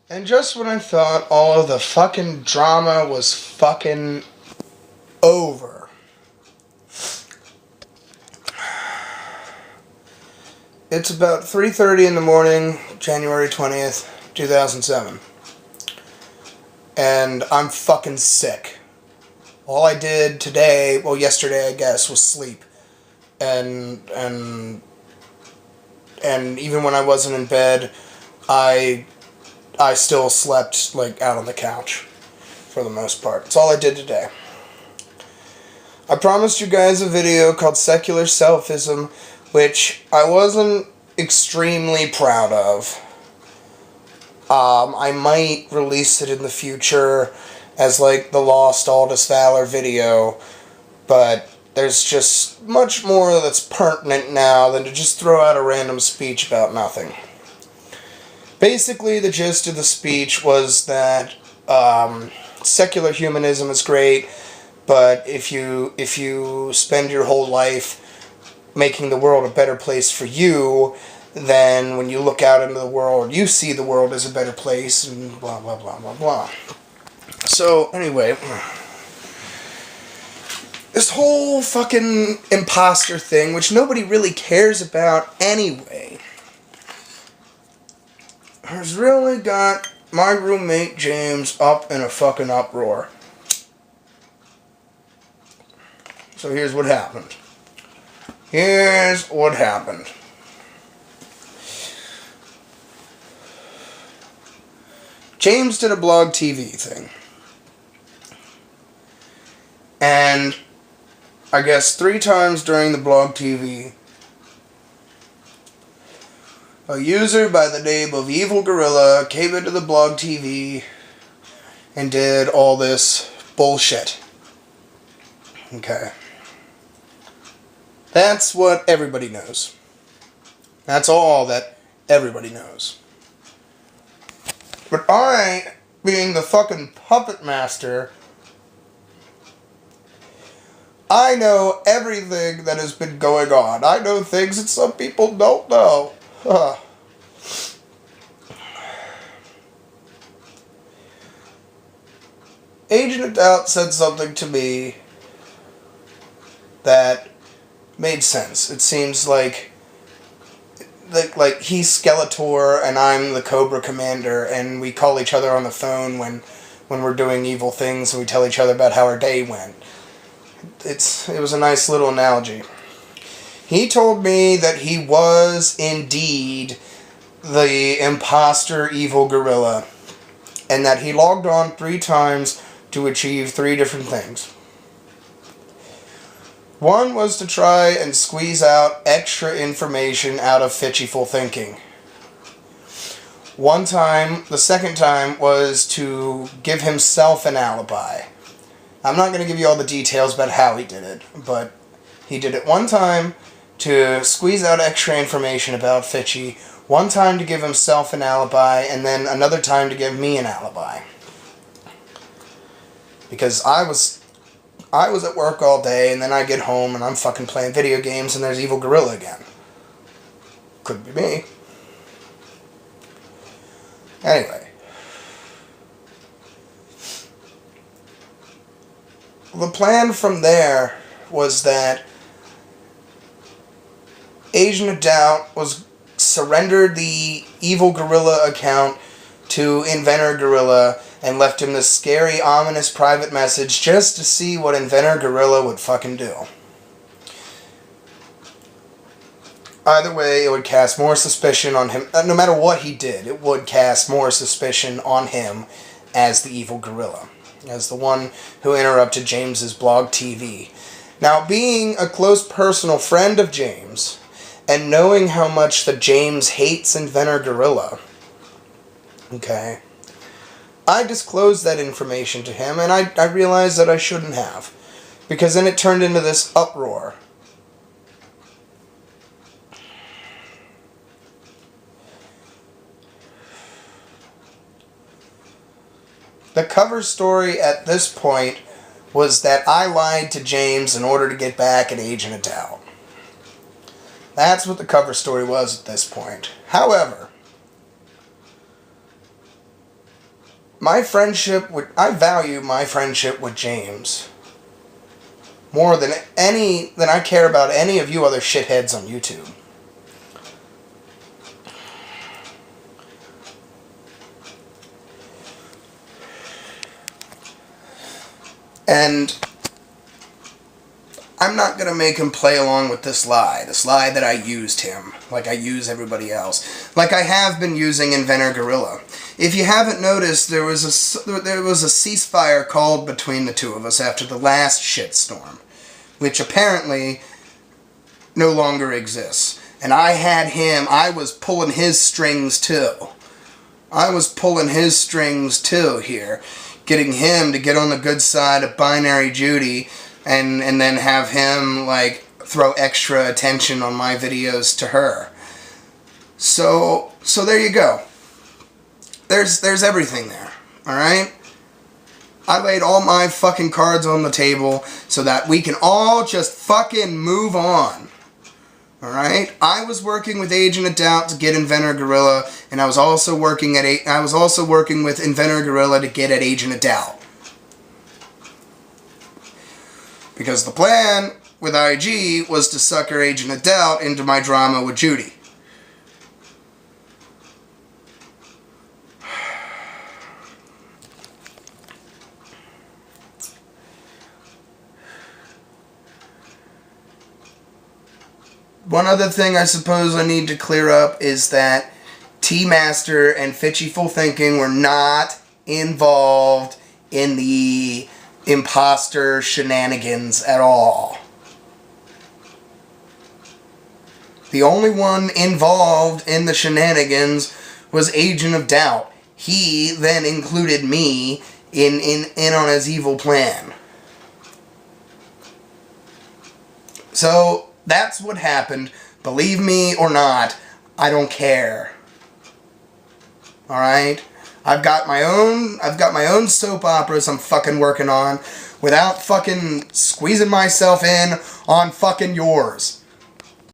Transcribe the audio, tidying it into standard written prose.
And just when I thought all of the fucking drama was fucking over, it's about 3:30 in the morning, January 20th, 2007. And I'm fucking sick. All I did today, well, yesterday I guess, was sleep. And even when I wasn't in bed, I still slept, like, out on the couch, for the most part. That's all I did today. I promised you guys a video called Secular Selfism, which I wasn't extremely proud of. I might release it in the future as, like, the Lost Aldus Valor video, but there's just much more that's pertinent now than to just throw out a random speech about nothing. Basically, the gist of the speech was that secular humanism is great, but if you spend your whole life making the world a better place for you, then when you look out into the world, you see the world as a better place, and blah, blah, blah, blah, blah. So, anyway, this whole fucking imposter thing, which nobody really cares about anyway, has really got my roommate James up in a fucking uproar. So here's what happened. James did a blog TV thing. And I guess 3 times during the blog TV, a user by the name of Evil Gorilla came into the blog TV and did all this bullshit. Okay. That's what everybody knows. That's all that everybody knows. But I, being the fucking puppet master, I know everything that has been going on. I know things that some people don't know. Agent of Doubt said something to me that made sense. It seems like he's Skeletor and I'm the Cobra Commander, and we call each other on the phone when we're doing evil things, and we tell each other about how our day went. It was a nice little analogy. He told me that he was indeed the imposter Evil Gorilla, and that he logged on 3 times to achieve 3 different things. One was to try and squeeze out extra information out of fitchiful thinking. The second time was to give himself an alibi. I'm not going to give you all the details about how he did it, but he did it 1 time to squeeze out extra information about Fitchy, 1 time to give himself an alibi, and then another time to give me an alibi. Because I was at work all day, and then I get home and I'm fucking playing video games, and there's Evil Gorilla again. Could be me. Anyway. The plan from there was that Agent of Doubt surrendered the Evil Gorilla account to Inventor Gorilla and left him this scary, ominous private message just to see what Inventor Gorilla would fucking do. Either way, it would cast more suspicion on him. No matter what he did, it would cast more suspicion on him as the Evil Gorilla, as the one who interrupted James's blog TV. Now, being a close personal friend of James, and knowing how much that James hates Inventor Gorilla, okay, I disclosed that information to him, and I realized that I shouldn't have, because then it turned into this uproar. The cover story at this point was that I lied to James in order to get back at Agent of Doubt. That's what the cover story was at this point. However, I value my friendship with James more than I care about any of you other shitheads on YouTube. And I'm not going to make him play along with this lie that I used him, like I use everybody else, like I have been using Inventor Gorilla. If you haven't noticed, there was a ceasefire called between the two of us after the last shitstorm, which apparently no longer exists. And I was pulling his strings too. Here, getting him to get on the good side of Binary Judy, and then have him, like, throw extra attention on my videos to her. So there you go. There's everything there, alright? I laid all my fucking cards on the table so that we can all just fucking move on. Alright? I was working with Agent of Doubt to get Inventor Gorilla, and I was also working with Inventor Gorilla to get at Agent of Doubt. Because the plan with IG was to sucker Agent of Doubt into my drama with Judy. One other thing I suppose I need to clear up is that T-Master and Fitchyful Thinking were not involved in the imposter shenanigans at all. The only one involved in the shenanigans was Agent of Doubt. He then included me in on his evil plan. So that's what happened. Believe me or not, I don't care. Alright? I've got my own soap operas I'm fucking working on without fucking squeezing myself in on fucking yours.